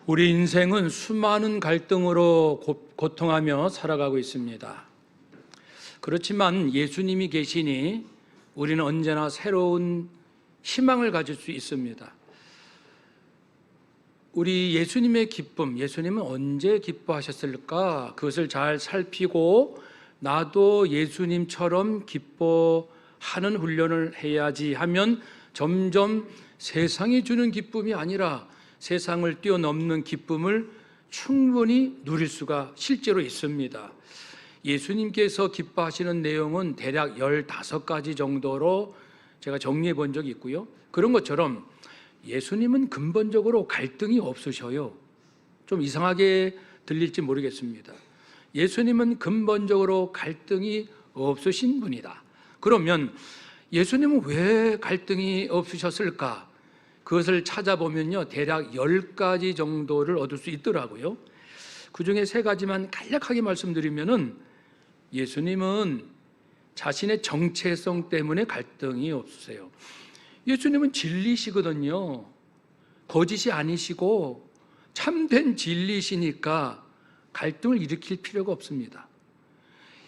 우리 인생은 수많은 갈등으로 고통하며 살아가고 있습니다. 그렇지만 예수님이 계시니 우리는 언제나 새로운 희망을 가질 수 있습니다. 우리 예수님의 기쁨, 예수님은 언제 기뻐하셨을까? 그것을 잘 살피고 나도 예수님처럼 기뻐하는 훈련을 해야지 하면 점점 세상이 주는 기쁨이 아니라 세상을 뛰어넘는 기쁨을 충분히 누릴 수가 실제로 있습니다. 예수님께서 기뻐하시는 내용은 대략 15가지 정도로 제가 정리해 본 적이 있고요. 그런 것처럼 예수님은 근본적으로 갈등이 없으셔요. 좀 이상하게 들릴지 모르겠습니다. 예수님은 근본적으로 갈등이 없으신 분이다. 그러면 예수님은 왜 갈등이 없으셨을까? 그것을 찾아보면요, 대략 10가지 정도를 얻을 수 있더라고요. 그 중에 3가지만 간략하게 말씀드리면은 예수님은 자신의 정체성 때문에 갈등이 없으세요. 예수님은 진리시거든요. 거짓이 아니시고 참된 진리시니까 갈등을 일으킬 필요가 없습니다.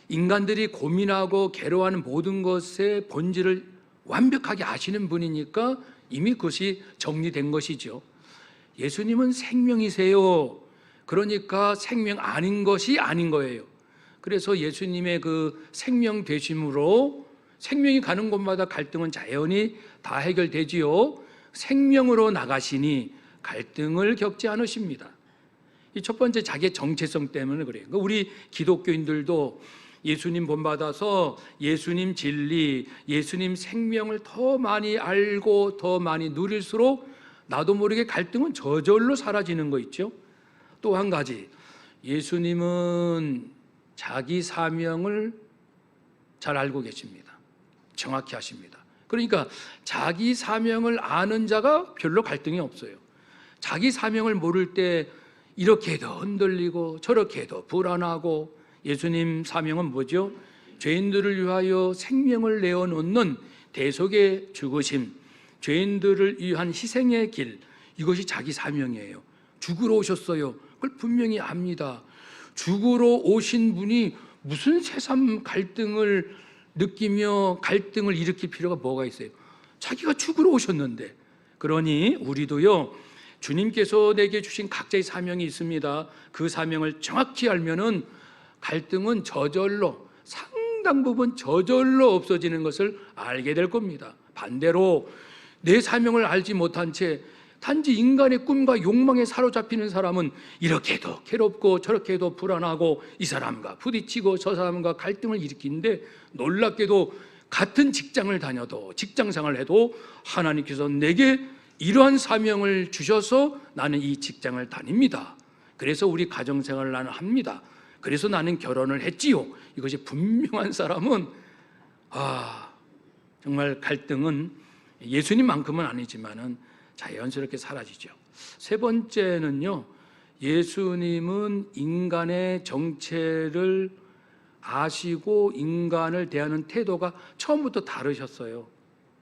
인간들이 고민하고 괴로워하는 모든 것의 본질을 완벽하게 아시는 분이니까 이미 그것이 정리된 것이죠. 예수님은 생명이세요. 그러니까 생명 아닌 것이 아닌 거예요. 그래서 예수님의 그 생명 되심으로 생명이 가는 곳마다 갈등은 자연히 다 해결되지요. 생명으로 나가시니 갈등을 겪지 않으십니다. 이 첫 번째, 자기의 정체성 때문에 그래요. 우리 기독교인들도 예수님 본받아서 예수님 진리, 예수님 생명을 더 많이 알고 더 많이 누릴수록 나도 모르게 갈등은 저절로 사라지는 거 있죠. 또 한 가지, 예수님은 자기 사명을 잘 알고 계십니다. 정확히 하십니다. 그러니까 자기 사명을 아는 자가 별로 갈등이 없어요. 자기 사명을 모를 때 이렇게도 흔들리고 저렇게도 불안하고, 예수님 사명은 뭐죠? 죄인들을 위하여 생명을 내어놓는 대속의 죽으심, 죄인들을 위한 희생의 길, 이것이 자기 사명이에요. 죽으러 오셨어요. 그걸 분명히 압니다. 죽으러 오신 분이 무슨 새삼 갈등을 느끼며 갈등을 일으킬 필요가 뭐가 있어요? 자기가 죽으러 오셨는데. 그러니 우리도요, 주님께서 내게 주신 각자의 사명이 있습니다. 그 사명을 정확히 알면은 갈등은 저절로, 상당 부분 저절로 없어지는 것을 알게 될 겁니다. 반대로 내 사명을 알지 못한 채 단지 인간의 꿈과 욕망에 사로잡히는 사람은 이렇게도 괴롭고 저렇게도 불안하고 이 사람과 부딪히고 저 사람과 갈등을 일으키는데, 놀랍게도 같은 직장을 다녀도, 직장생활을 해도 하나님께서 내게 이러한 사명을 주셔서 나는 이 직장을 다닙니다. 그래서 우리 가정생활을 나는 합니다. 그래서 나는 결혼을 했지요. 이것이 분명한 사람은 정말 갈등은 예수님만큼은 아니지만은 자연스럽게 사라지죠. 3번째는요, 예수님은 인간의 정체를 아시고 인간을 대하는 태도가 처음부터 다르셨어요.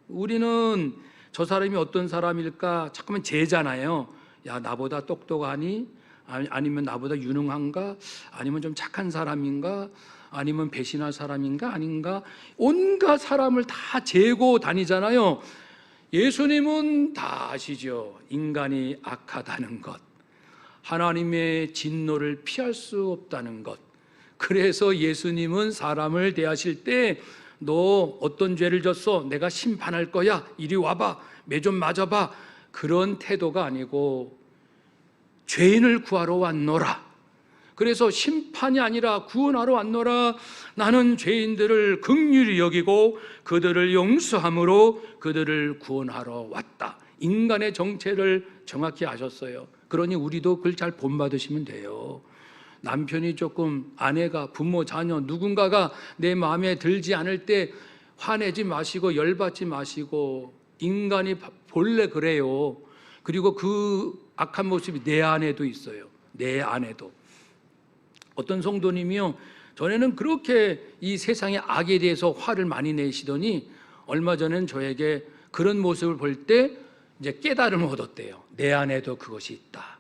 우리는 저 사람이 어떤 사람일까 자꾸만 재잖아요. 야, 나보다 똑똑하니? 아니면 나보다 유능한가? 아니면 좀 착한 사람인가? 아니면 배신할 사람인가? 아닌가? 온갖 사람을 다 재고 다니잖아요. 예수님은 다 아시죠. 인간이 악하다는 것, 하나님의 진노를 피할 수 없다는 것. 그래서 예수님은 사람을 대하실 때 너 어떤 죄를 졌어? 내가 심판할 거야. 이리 와봐. 매 좀 맞아봐. 그런 태도가 아니고 죄인을 구하러 왔노라. 그래서 심판이 아니라 구원하러 왔노라. 나는 죄인들을 긍휼히 여기고 그들을 용서함으로 그들을 구원하러 왔다. 인간의 정체를 정확히 아셨어요. 그러니 우리도 그걸 잘 본받으시면 돼요. 남편이 조금, 아내가, 부모, 자녀 누군가가 내 마음에 들지 않을 때 화내지 마시고 열받지 마시고, 인간이 본래 그래요. 그리고 그 악한 모습이 내 안에도 있어요. 내 안에도. 어떤 성도님이요, 전에는 그렇게 이 세상의 악에 대해서 화를 많이 내시더니 얼마 전엔 저에게 그런 모습을 볼 때 이제 깨달음을 얻었대요. 내 안에도 그것이 있다.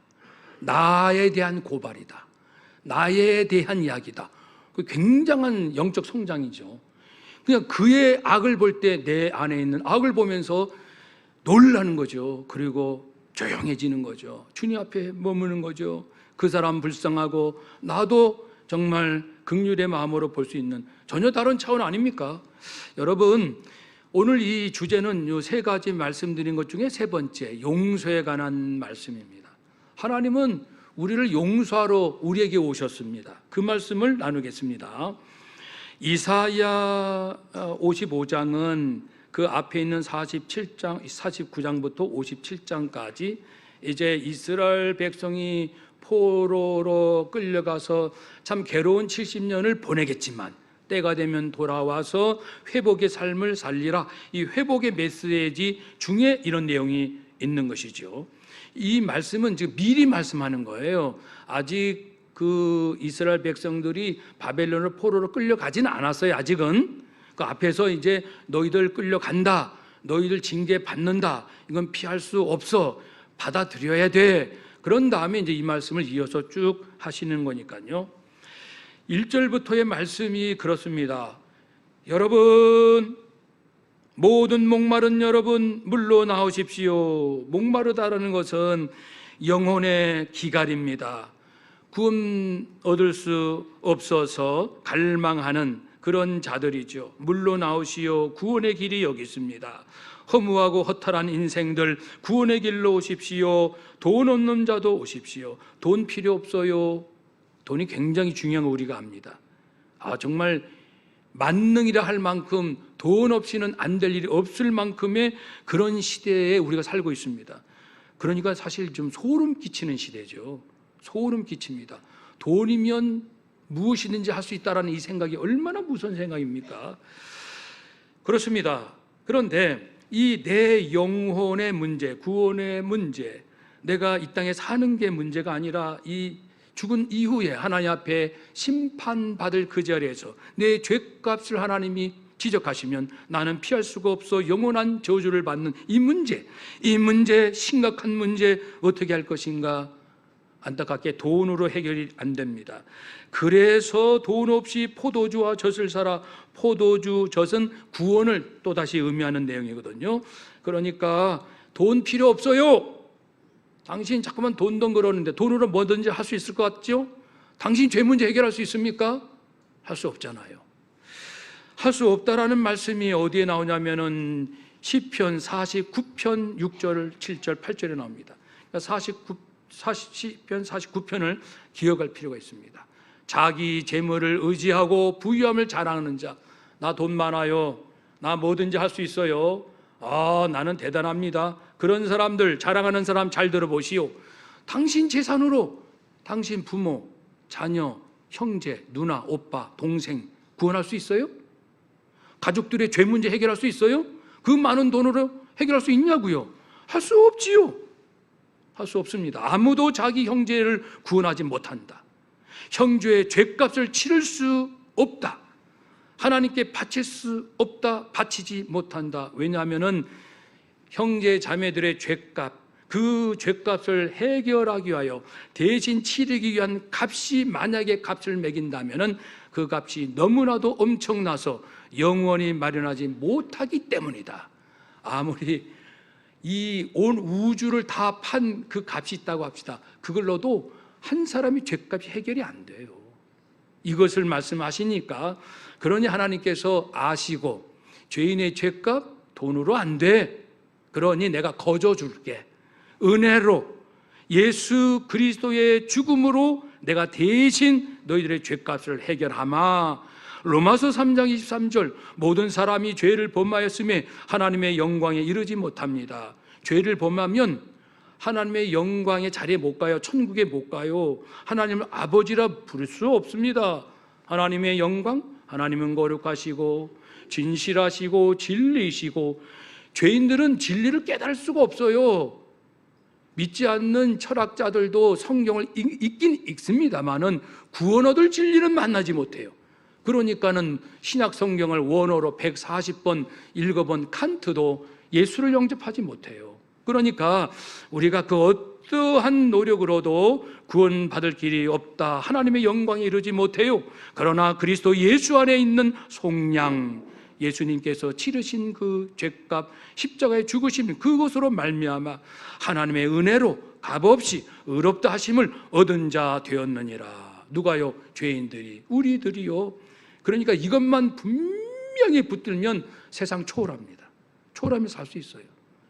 나에 대한 고발이다. 나에 대한 이야기다. 굉장한 영적 성장이죠. 그냥 그의 악을 볼 때 내 안에 있는 악을 보면서 놀라는 거죠. 그리고 조용해지는 거죠. 주님 앞에 머무는 거죠. 그 사람 불쌍하고 나도 정말 긍휼의 마음으로 볼 수 있는 전혀 다른 차원 아닙니까? 여러분, 오늘 이 주제는 이 세 가지 말씀드린 것 중에 세 번째, 용서에 관한 말씀입니다. 하나님은 우리를 용서하러 우리에게 오셨습니다. 그 말씀을 나누겠습니다. 이사야 55장은 그 앞에 있는 49장부터 57장까지 이제 이스라엘 백성이 포로로 끌려가서 참 괴로운 70년을 보내겠지만 때가 되면 돌아와서 회복의 삶을 살리라, 이 회복의 메시지 중에 이런 내용이 있는 것이죠. 이 말씀은 지금 미리 말씀하는 거예요. 아직 그 이스라엘 백성들이 바벨론으로 포로로 끌려가지는 않았어요. 아직은. 그 앞에서 이제 너희들 끌려간다, 너희들 징계 받는다, 이건 피할 수 없어, 받아들여야 돼. 그런 다음에 이제 이 말씀을 이어서 쭉 하시는 거니까요. 1절부터의 말씀이 그렇습니다. 여러분, 모든 목마른 여러분 물로 나오십시오. 목마르다라는 것은 영혼의 기갈입니다. 구원 얻을 수 없어서 갈망하는 그런 자들이죠. 물로 나오시오. 구원의 길이 여기 있습니다. 허무하고 허탈한 인생들, 구원의 길로 오십시오. 돈 없는 자도 오십시오. 돈 필요 없어요. 돈이 굉장히 중요한 거 우리가 압니다. 정말 만능이라 할 만큼 돈 없이는 안 될 일이 없을 만큼의 그런 시대에 우리가 살고 있습니다. 그러니까 사실 좀 소름 끼치는 시대죠. 소름 끼칩니다. 돈이면 무엇이든지 할 수 있다라는 이 생각이 얼마나 무서운 생각입니까? 그렇습니다. 그런데 이 내 영혼의 문제, 구원의 문제, 내가 이 땅에 사는 게 문제가 아니라 이 죽은 이후에 하나님 앞에 심판받을 그 자리에서 내 죄값을 하나님이 지적하시면 나는 피할 수가 없어 영원한 저주를 받는 이 문제, 심각한 문제 어떻게 할 것인가? 안타깝게 돈으로 해결이 안 됩니다. 그래서 돈 없이 포도주와 젖을 사라. 포도주, 젖은 구원을 또다시 의미하는 내용이거든요. 그러니까 돈 필요 없어요. 당신 자꾸만 돈 그러는데 돈으로 뭐든지 할 수 있을 것 같죠? 당신 죄 문제 해결할 수 있습니까? 할 수 없잖아요. 할 수 없다라는 말씀이 어디에 나오냐면은 시편 49편 6절, 7절, 8절에 나옵니다. 그러니까 시편 49편을 기억할 필요가 있습니다. 자기 재물을 의지하고 부유함을 자랑하는 자, 나 돈 많아요, 나 뭐든지 할 수 있어요, 나는 대단합니다. 그런 사람들, 자랑하는 사람 잘 들어보시오. 당신 재산으로 당신 부모, 자녀, 형제, 누나, 오빠, 동생 구원할 수 있어요? 가족들의 죄 문제 해결할 수 있어요? 그 많은 돈으로 해결할 수 있냐고요? 할 수 없지요. 할 수 없습니다. 아무도 자기 형제를 구원하지 못한다. 형제의 죄값을 치를 수 없다. 하나님께 바칠 수 없다. 바치지 못한다. 왜냐하면은 형제 자매들의 죄값, 그 죄값을 해결하기 위하여 대신 치르기 위한 값이 만약에 값을 매긴다면은 그 값이 너무나도 엄청나서 영원히 마련하지 못하기 때문이다. 아무리 이 온 우주를 다 판 그 값이 있다고 합시다. 그걸로도 한 사람이 죄값이 해결이 안 돼요. 이것을 말씀하시니까, 그러니 하나님께서 아시고 죄인의 죄값 돈으로 안 돼. 그러니 내가 거저 줄게. 은혜로 예수 그리스도의 죽음으로 내가 대신 너희들의 죄값을 해결하마. 로마서 3장 23절, 모든 사람이 죄를 범하였음에 하나님의 영광에 이르지 못합니다. 죄를 범하면 하나님의 영광의 자리에 못 가요. 천국에 못 가요. 하나님을 아버지라 부를 수 없습니다. 하나님의 영광, 하나님은 거룩하시고 진실하시고 진리이시고, 죄인들은 진리를 깨달을 수가 없어요. 믿지 않는 철학자들도 성경을 읽긴 읽습니다만은 구원 얻을 진리는 만나지 못해요. 그러니까는 신약 성경을 원어로 140번 읽어본 칸트도 예수를 영접하지 못해요. 그러니까 우리가 그 어떠한 노력으로도 구원받을 길이 없다. 하나님의 영광에 이르지 못해요. 그러나 그리스도 예수 안에 있는 속량, 예수님께서 치르신 그 죄값, 십자가에 죽으신 그것으로 말미암아 하나님의 은혜로 값없이 의롭다 하심을 얻은 자 되었느니라. 누가요? 죄인들이, 우리들이요. 그러니까 이것만 분명히 붙들면 세상 초월합니다. 초월하면서 살 수 있어요.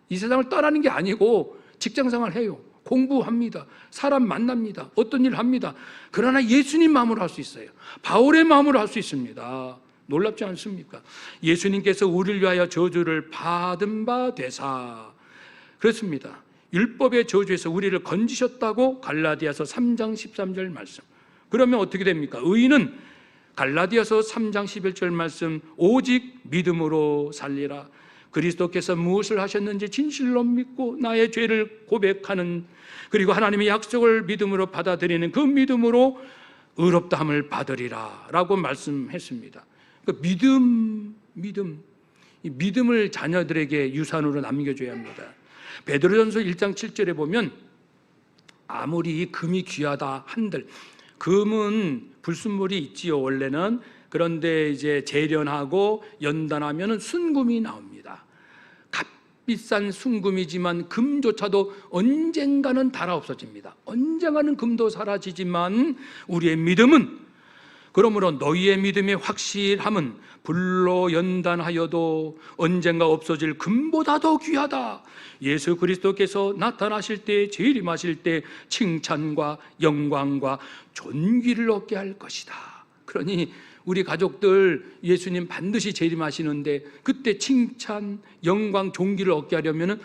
이 세상을 떠나는 게 아니고 직장생활 해요. 공부합니다. 사람 만납니다. 어떤 일 합니다. 그러나 예수님 마음으로 할 수 있어요. 바울의 마음으로 할 수 있습니다. 놀랍지 않습니까? 예수님께서 우리를 위하여 저주를 받은 바 되사, 그렇습니다. 율법의 저주에서 우리를 건지셨다고 갈라디아서 3장 13절 말씀. 그러면 어떻게 됩니까? 의인은 갈라디아서 3장 11절 말씀, 오직 믿음으로 살리라. 그리스도께서 무엇을 하셨는지 진실로 믿고 나의 죄를 고백하는, 그리고 하나님의 약속을 믿음으로 받아들이는 그 믿음으로 의롭다함을 받으리라 라고 말씀했습니다. 그 이 믿음을 자녀들에게 유산으로 남겨줘야 합니다. 베드로전서 1장 7절에 보면 아무리 금이 귀하다 한들, 금은 불순물이 있지요 원래는. 그런데 이제 재련하고 연단하면 순금이 나옵니다. 값비싼 순금이지만 금조차도 언젠가는 닳아 없어집니다. 언젠가는 금도 사라지지만 우리의 믿음은, 그러므로 너희의 믿음의 확실함은 불로 연단하여도 언젠가 없어질 금보다 더 귀하다. 예수 그리스도께서 나타나실 때, 재림하실 때 칭찬과 영광과 존귀를 얻게 할 것이다. 그러니 우리 가족들 예수님 반드시 재림하시는데 그때 칭찬, 영광, 존귀를 얻게 하려면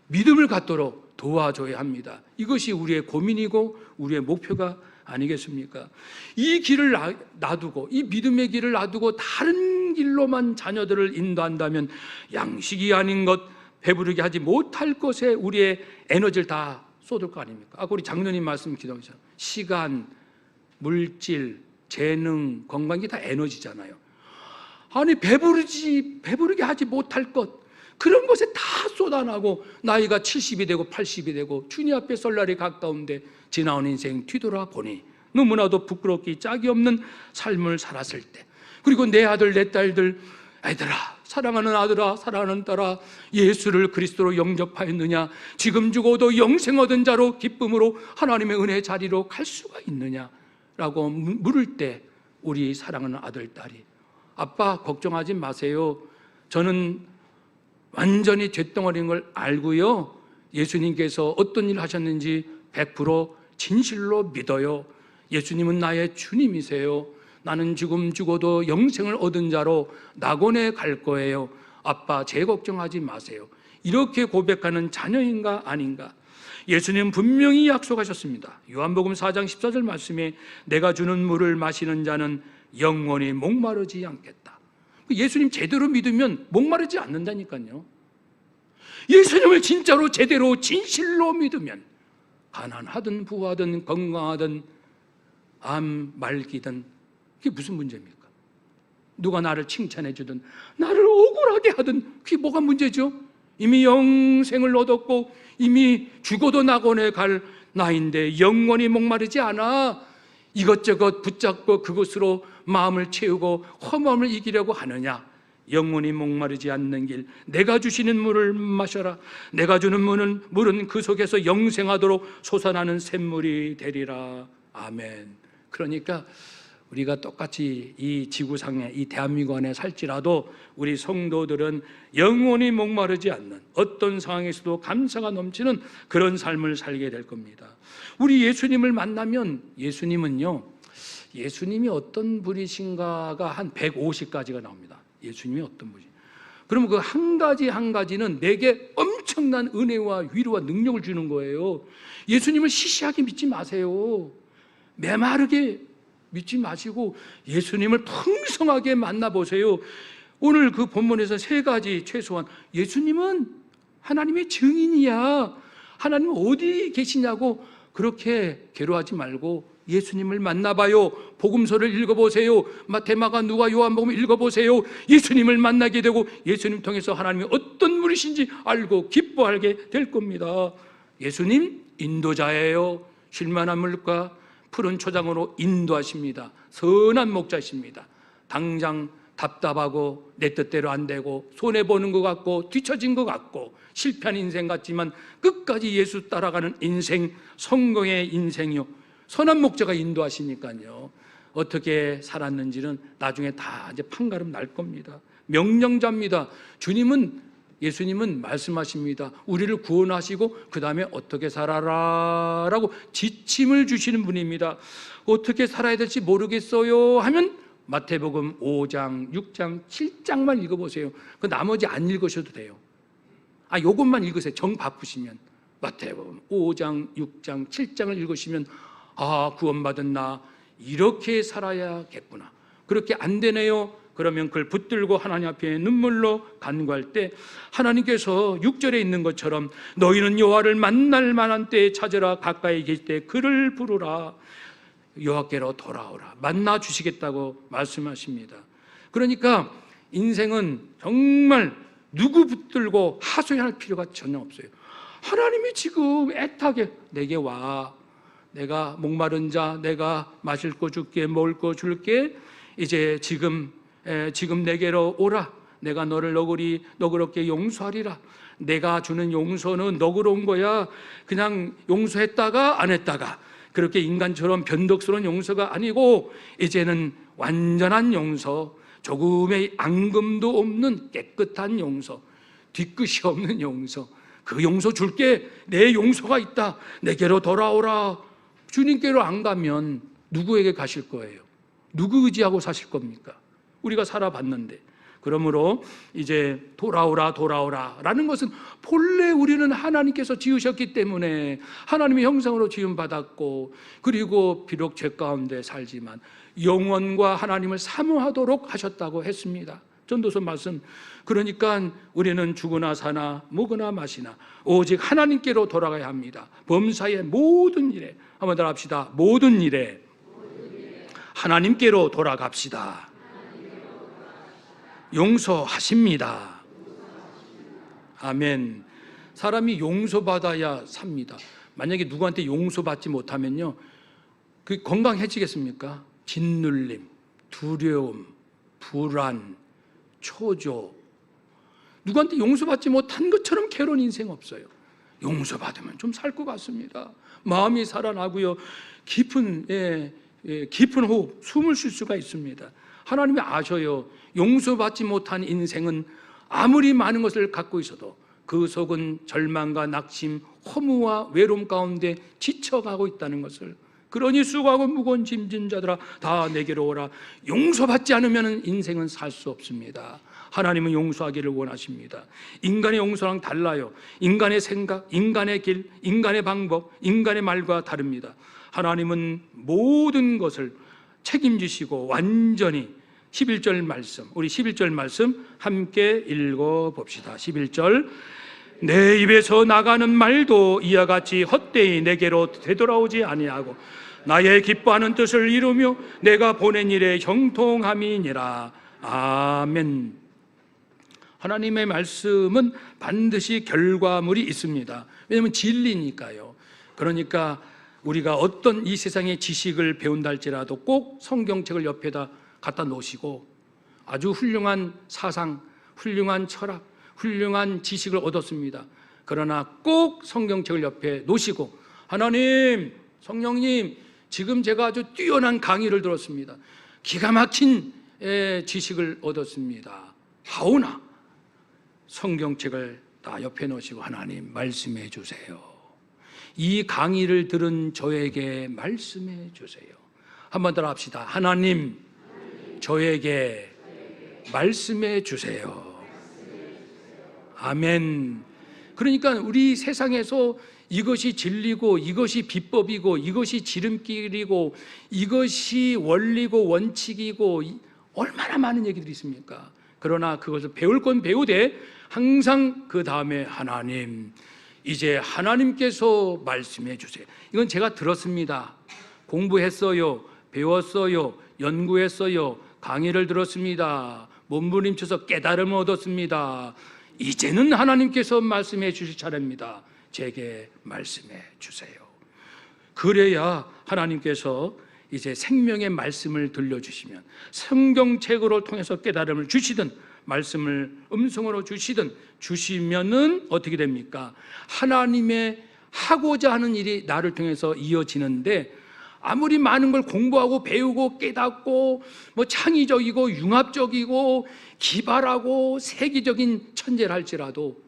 믿음을 갖도록 도와줘야 합니다. 이것이 우리의 고민이고 우리의 목표가 아니겠습니까? 이 길을 놔두고, 이 믿음의 길을 놔두고 다른 길로만 자녀들을 인도한다면 양식이 아닌 것, 배부르게 하지 못할 것에 우리의 에너지를 다 쏟을 거 아닙니까? 아까 우리 장로님 말씀 기도하셨죠. 시간, 물질, 재능, 건강, 이게 다 에너지잖아요. 아니 배부르게 하지 못할 것, 그런 것에 다 쏟아나고 나이가 70이 되고 80이 되고 주님 앞에 설 날이 가까운데 지나온 인생 뒤돌아보니 너무나도 부끄럽기 짝이 없는 삶을 살았을 때, 그리고 내 아들 내 딸들, 애들아, 사랑하는 아들아, 사랑하는 딸아, 예수를 그리스도로 영접하였느냐? 지금 죽어도 영생 얻은 자로 기쁨으로 하나님의 은혜의 자리로 갈 수가 있느냐? 라고 물을 때 우리 사랑하는 아들, 딸이, 아빠 걱정하지 마세요. 저는 완전히 죄덩어리인 걸 알고요, 예수님께서 어떤 일을 하셨는지 100% 진실로 믿어요. 예수님은 나의 주님이세요. 나는 지금 죽어도 영생을 얻은 자로 낙원에 갈 거예요. 아빠 제 걱정하지 마세요. 이렇게 고백하는 자녀인가 아닌가? 예수님은 분명히 약속하셨습니다. 요한복음 4장 14절 말씀에 내가 주는 물을 마시는 자는 영원히 목마르지 않겠다. 예수님 제대로 믿으면 목마르지 않는다니까요. 예수님을 진짜로 제대로 진실로 믿으면 가난하든 부하든 건강하든 암 말기든 그게 무슨 문제입니까? 누가 나를 칭찬해 주든 나를 억울하게 하든 그게 뭐가 문제죠? 이미 영생을 얻었고 이미 죽어도 낙원에 갈 나인데 영원히 목마르지 않아 이것저것 붙잡고 그것으로 마음을 채우고 허무함을 이기려고 하느냐? 영원히 목마르지 않는 길, 내가 주시는 물을 마셔라. 내가 주는 물은 그 속에서 영생하도록 솟아나는 샘물이 되리라. 아멘. 그러니까 우리가 똑같이 이 지구상에, 이 대한민국 안에 살지라도 우리 성도들은 영원히 목마르지 않는, 어떤 상황에서도 감사가 넘치는 그런 삶을 살게 될 겁니다. 우리 예수님을 만나면, 예수님이 어떤 분이신가가 한 150가지가 나옵니다. 예수님이 어떤 분이. 그러면 그 한 가지 한 가지는 내게 엄청난 은혜와 위로와 능력을 주는 거예요. 예수님을 시시하게 믿지 마세요. 메마르게 믿지 마시고 예수님을 풍성하게 만나보세요. 오늘 그 본문에서 세 가지 최소한, 예수님은 하나님의 증인이야, 하나님 어디 계시냐고 그렇게 괴로워하지 말고 예수님을 만나봐요. 복음서를 읽어보세요. 마태마가 누가 요한복음 읽어보세요. 예수님을 만나게 되고 예수님 통해서 하나님이 어떤 분이신지 알고 기뻐하게 될 겁니다. 예수님 인도자예요. 쉴만한 물과 푸른 초장으로 인도하십니다. 선한 목자십니다. 당장 답답하고 내 뜻대로 안 되고 손해보는 것 같고 뒤처진 것 같고 실패한 인생 같지만 끝까지 예수 따라가는 인생, 성공의 인생이요, 선한 목자가 인도하시니까요, 어떻게 살았는지는 나중에 다 이제 판가름 날 겁니다. 명령자입니다. 예수님은 말씀하십니다. 우리를 구원하시고 그 다음에 어떻게 살아라 라고 지침을 주시는 분입니다. 어떻게 살아야 될지 모르겠어요 하면 마태복음 5장, 6장, 7장만 읽어보세요. 그 나머지 안 읽으셔도 돼요. 요것만 읽으세요. 정 바쁘시면 마태복음 5장, 6장, 7장을 읽으시면 구원받은 나 이렇게 살아야겠구나. 그렇게 안 되네요. 그러면 그걸 붙들고 하나님 앞에 눈물로 간구할 때 하나님께서 6절에 있는 것처럼 너희는 여호와를 만날 만한 때에 찾으라. 가까이 계실 때 그를 부르라. 여호와께로 돌아오라. 만나 주시겠다고 말씀하십니다. 그러니까 인생은 정말 누구 붙들고 하소연할 필요가 전혀 없어요. 하나님이 지금 애타게 내게 와. 내가 목마른 자, 내가 마실 거 줄게, 먹을 거 줄게. 이제 지금 내게로 오라. 내가 너를 너그럽게 용서하리라. 내가 주는 용서는 너그러운 거야. 그냥 용서했다가 안 했다가 그렇게 인간처럼 변덕스러운 용서가 아니고 이제는 완전한 용서, 조금의 앙금도 없는 깨끗한 용서, 뒤끝이 없는 용서. 그 용서 줄게. 내 용서가 있다. 내게로 돌아오라. 주님께로 안 가면 누구에게 가실 거예요? 누구 의지하고 사실 겁니까? 우리가 살아봤는데. 그러므로 이제 돌아오라 라는 것은 본래 우리는 하나님께서 지으셨기 때문에 하나님의 형상으로 지음받았고, 그리고 비록 죄 가운데 살지만 영원과 하나님을 사모하도록 하셨다고 했습니다. 전도서 말씀. 그러니까 우리는 죽으나 사나 먹으나 마시나 오직 하나님께로 돌아가야 합니다. 범사의 모든 일에, 한번 더 합시다. 모든 일에 하나님께로 돌아갑시다. 용서하십니다. 아멘. 사람이 용서받아야 삽니다. 만약에 누구한테 용서받지 못하면요, 그 건강해지겠습니까? 짓눌림, 두려움, 불안, 초조. 누구한테 용서받지 못한 것처럼 괴로운 인생 없어요. 용서받으면 좀 살 것 같습니다. 마음이 살아나고요, 깊은 호흡, 숨을 쉴 수가 있습니다. 하나님이 아셔요. 용서받지 못한 인생은 아무리 많은 것을 갖고 있어도 그 속은 절망과 낙심, 허무와 외로움 가운데 지쳐가고 있다는 것을. 그러니 수고하고 무거운 짐진 자들아 다 내게로 오라. 용서받지 않으면 인생은 살 수 없습니다. 하나님은 용서하기를 원하십니다. 인간의 용서랑 달라요. 인간의 생각, 인간의 길, 인간의 방법, 인간의 말과 다릅니다. 하나님은 모든 것을 책임지시고 완전히. 11절 말씀, 우리 11절 말씀 함께 읽어봅시다. 11절. 내 입에서 나가는 말도 이와 같이 헛되이 내게로 되돌아오지 아니하고 나의 기뻐하는 뜻을 이루며 내가 보낸 일에 형통함이니라. 아멘. 하나님의 말씀은 반드시 결과물이 있습니다. 왜냐하면 진리니까요. 그러니까 우리가 어떤 이 세상의 지식을 배운다 할지라도 꼭 성경책을 옆에다 갖다 놓으시고 아주 훌륭한 사상, 훌륭한 철학, 훌륭한 지식을 얻었습니다. 그러나 꼭 성경책을 옆에 놓으시고 하나님, 성령님, 지금 제가 아주 뛰어난 강의를 들었습니다. 기가 막힌 지식을 얻었습니다. 하오나 성경책을 다 옆에 놓으시고 하나님 말씀해 주세요. 이 강의를 들은 저에게 말씀해 주세요. 한번 더 합시다. 하나님, 저에게 말씀해 주세요. 아멘. 그러니까 우리 세상에서 이것이 진리고 이것이 비법이고 이것이 지름길이고 이것이 원리고 원칙이고 얼마나 많은 얘기들이 있습니까? 그러나 그것을 배울 건 배우되 항상 그 다음에 하나님, 이제 하나님께서 말씀해 주세요. 이건 제가 들었습니다. 공부했어요. 배웠어요. 연구했어요. 강의를 들었습니다. 몸부림쳐서 깨달음을 얻었습니다. 이제는 하나님께서 말씀해 주실 차례입니다. 제게 말씀해 주세요. 그래야 하나님께서 이제 생명의 말씀을 들려주시면, 성경책으로 통해서 깨달음을 주시든 말씀을 음성으로 주시면은 어떻게 됩니까? 하나님의 하고자 하는 일이 나를 통해서 이어지는데, 아무리 많은 걸 공부하고 배우고 깨닫고 뭐 창의적이고 융합적이고 기발하고 세계적인 천재를 할지라도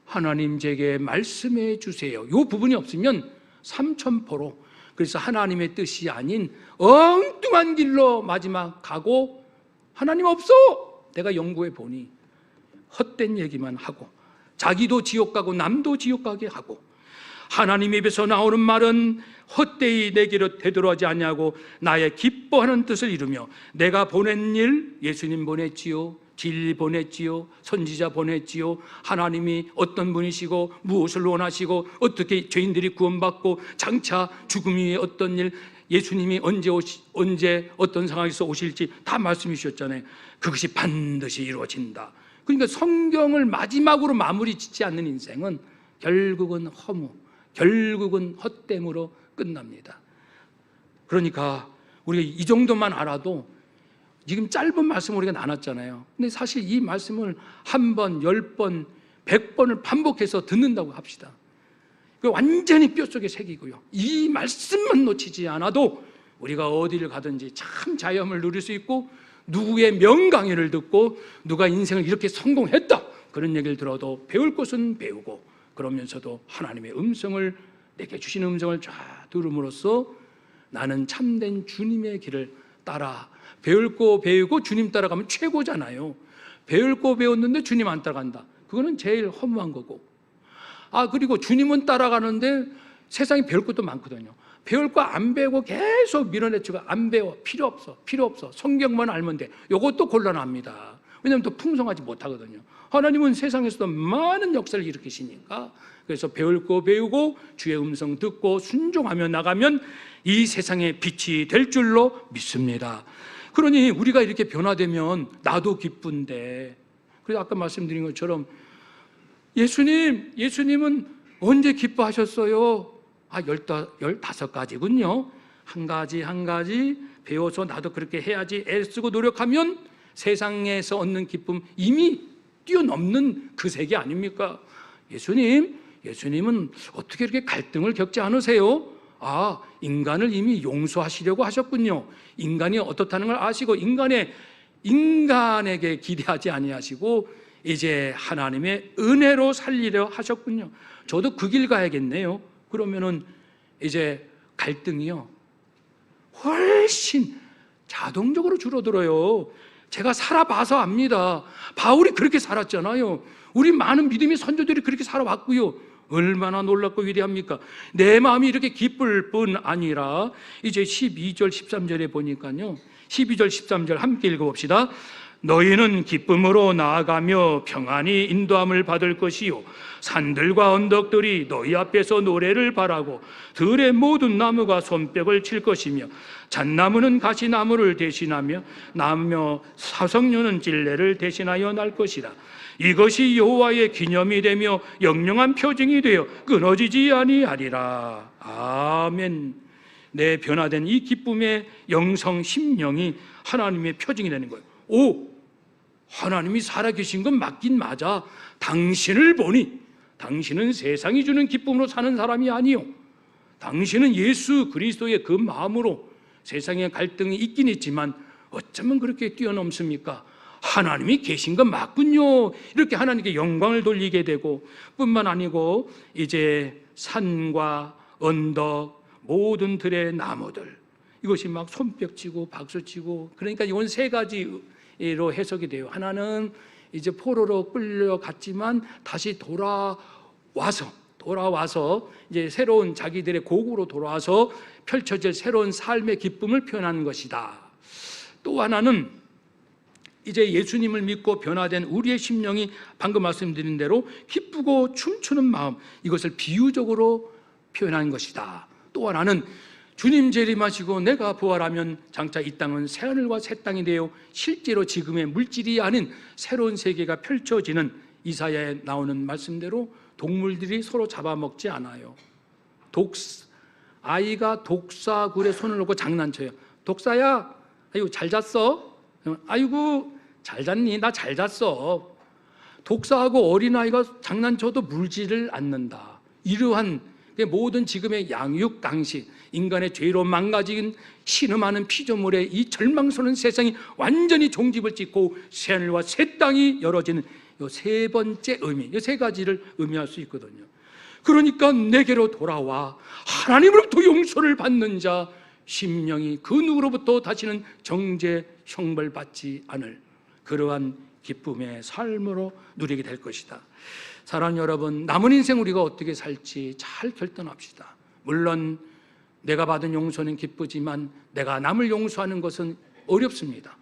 하나님 제게 말씀해 주세요, 이 부분이 없으면 삼천포로, 그래서 하나님의 뜻이 아닌 엉뚱한 길로 마지막 가고, 하나님 없어! 내가 연구해 보니 헛된 얘기만 하고, 자기도 지옥 가고 남도 지옥 가게 하고, 하나님 입에서 나오는 말은 헛되이 내게로 되돌아오지 않냐고 나의 기뻐하는 뜻을 이루며, 내가 보낸 일, 예수님 보냈지요, 진리 보냈지요, 선지자 보냈지요, 하나님이 어떤 분이시고 무엇을 원하시고 어떻게 죄인들이 구원받고 장차 죽음 위에 어떤 일, 예수님이 언제 어떤 상황에서 오실지 다 말씀해 주셨잖아요. 그것이 반드시 이루어진다. 그러니까 성경을 마지막으로 마무리 짓지 않는 인생은 결국은 허무, 결국은 헛됨으로 끝납니다. 그러니까 우리가 이 정도만 알아도, 지금 짧은 말씀을 우리가 나눴잖아요. 근데 사실 이 말씀을 한 번, 10번, 100번을 반복해서 듣는다고 합시다. 완전히 뼛속에 새기고요, 이 말씀만 놓치지 않아도 우리가 어디를 가든지 참 자유함을 누릴 수 있고, 누구의 명강의를 듣고 누가 인생을 이렇게 성공했다 그런 얘기를 들어도 배울 것은 배우고, 그러면서도 하나님의 음성을, 내게 주신 음성을 쫙 들음으로써 나는 참된 주님의 길을 따라, 배울 거 배우고 주님 따라가면 최고잖아요. 배울 거 배웠는데 주님 안 따라간다, 그거는 제일 허무한 거고. 그리고 주님은 따라가는데 세상에 배울 것도 많거든요. 배울 거 안 배우고 계속 밀어내치고, 안 배워, 필요 없어, 성경만 알면 돼, 이것도 곤란합니다. 왜냐하면 또 풍성하지 못하거든요. 하나님은 세상에서도 많은 역사를 일으키시니까. 그래서 배울 거 배우고 주의 음성 듣고 순종하며 나가면 이 세상의 빛이 될 줄로 믿습니다. 그러니 우리가 이렇게 변화되면 나도 기쁜데, 그래서 아까 말씀드린 것처럼 예수님은 언제 기뻐하셨어요? 15가지군요. 한 가지 배워서 나도 그렇게 해야지 애쓰고 노력하면 세상에서 얻는 기쁨 이미 뛰어넘는 그 세계 아닙니까? 예수님은 어떻게 이렇게 갈등을 겪지 않으세요? 인간을 이미 용서하시려고 하셨군요. 인간이 어떻다는 걸 아시고 인간에게 기대하지 아니하시고 이제 하나님의 은혜로 살리려 하셨군요. 저도 그 길 가야겠네요. 그러면은 이제 갈등이요, 훨씬 자동적으로 줄어들어요. 제가 살아봐서 압니다. 바울이 그렇게 살았잖아요. 우리 많은 믿음의 선조들이 그렇게 살아왔고요. 얼마나 놀랍고 위대합니까? 내 마음이 이렇게 기쁠 뿐 아니라, 이제 12절 13절에 보니까요, 12절 13절 함께 읽어봅시다. 너희는 기쁨으로 나아가며 평안히 인도함을 받을 것이요, 산들과 언덕들이 너희 앞에서 노래를 바라고 들의 모든 나무가 손뼉을 칠 것이며, 잣나무는 가시나무를 대신하며 나무 사석류는 찔레를 대신하여 날 것이라. 이것이 여호와의 기념이 되며 영영한 표징이 되어 끊어지지 아니하리라. 아멘. 내 변화된 이 기쁨의 영성 심령이 하나님의 표징이 되는 거예요. 하나님이 살아계신 건 맞긴 맞아. 당신을 보니 당신은 세상이 주는 기쁨으로 사는 사람이 아니요, 당신은 예수 그리스도의 그 마음으로, 세상에 갈등이 있긴 있지만 어쩌면 그렇게 뛰어넘습니까? 하나님이 계신 건 맞군요. 이렇게 하나님께 영광을 돌리게 되고, 뿐만 아니고 이제 산과 언덕, 모든 들의 나무들, 이것이 막 손뼉치고 박수치고, 그러니까 이건 세 가지로 해석이 돼요. 하나는 이제 포로로 끌려갔지만 다시 돌아와서 이제 새로운 자기들의 고국으로 돌아와서 펼쳐질 새로운 삶의 기쁨을 표현하는 것이다. 또 하나는 이제 예수님을 믿고 변화된 우리의 심령이 방금 말씀드린 대로 기쁘고 춤추는 마음, 이것을 비유적으로 표현하는 것이다. 또 하나는 주님 재림하시고 내가 부활하면 장차 이 땅은 새하늘과 새 땅이 되어 실제로 지금의 물질이 아닌 새로운 세계가 펼쳐지는, 이사야에 나오는 말씀대로 동물들이 서로 잡아먹지 않아요. 아이가 독사굴에 손을 놓고 장난쳐요. 독사야, 아이고 잘 잤어? 아이고 잘 잤니? 나 잘 잤어. 독사하고 어린아이가 장난쳐도 물지를 않는다. 이러한 모든 지금의 양육 방식, 인간의 죄로 망가진 신음하는 피조물의 이 절망스러운 세상이 완전히 종집을 찍고 새하늘과 새 땅이 열어지는 이 세 번째 의미, 이 세 가지를 의미할 수 있거든요. 그러니까 내게로 돌아와 하나님으로부터 용서를 받는 자, 심령이 그 누구로부터 다시는 정죄 형벌받지 않을 그러한 기쁨의 삶으로 누리게 될 것이다. 사랑하는 여러분, 남은 인생 우리가 어떻게 살지 잘 결단합시다. 물론 내가 받은 용서는 기쁘지만 내가 남을 용서하는 것은 어렵습니다.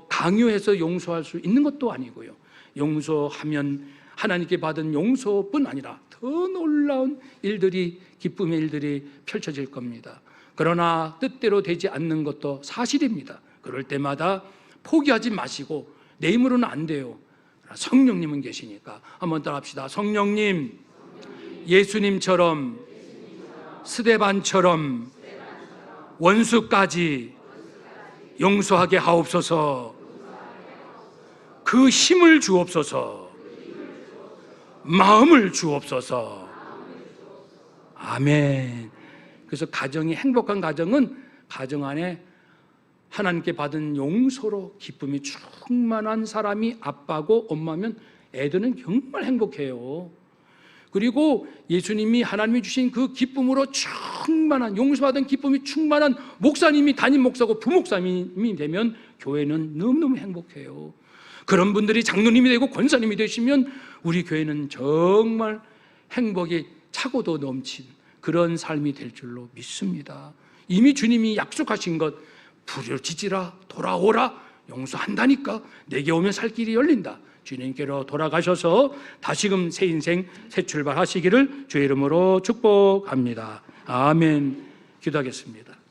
강요해서 용서할 수 있는 것도 아니고요. 용서하면 하나님께 받은 용서뿐 아니라 더 놀라운 일들이, 기쁨의 일들이 펼쳐질 겁니다. 그러나 뜻대로 되지 않는 것도 사실입니다. 그럴 때마다 포기하지 마시고 내 힘으로는 안 돼요. 성령님은 계시니까 한번 따라합시다. 성령님, 예수님처럼 스데반처럼 원수까지 용서하게 하옵소서. 그 힘을 주옵소서. 마음을 주옵소서. 아멘. 그래서 가정이 행복한 가정은 가정 안에 하나님께 받은 용서로 기쁨이 충만한 사람이 아빠고 엄마면 애들은 정말 행복해요. 그리고 예수님이 하나님이 주신 그 기쁨으로 충만한, 용서받은 기쁨이 충만한 목사님이 담임 목사고 부목사님이 되면 교회는 너무너무 행복해요. 그런 분들이 장로님이 되고 권사님이 되시면 우리 교회는 정말 행복이 차고도 넘친 그런 삶이 될 줄로 믿습니다. 이미 주님이 약속하신 것, 부르짖으라, 돌아오라, 용서한다니까 내게 오면 살 길이 열린다. 주님께로 돌아가셔서 다시금 새 인생, 새 출발하시기를 주의 이름으로 축복합니다. 아멘. 기도하겠습니다.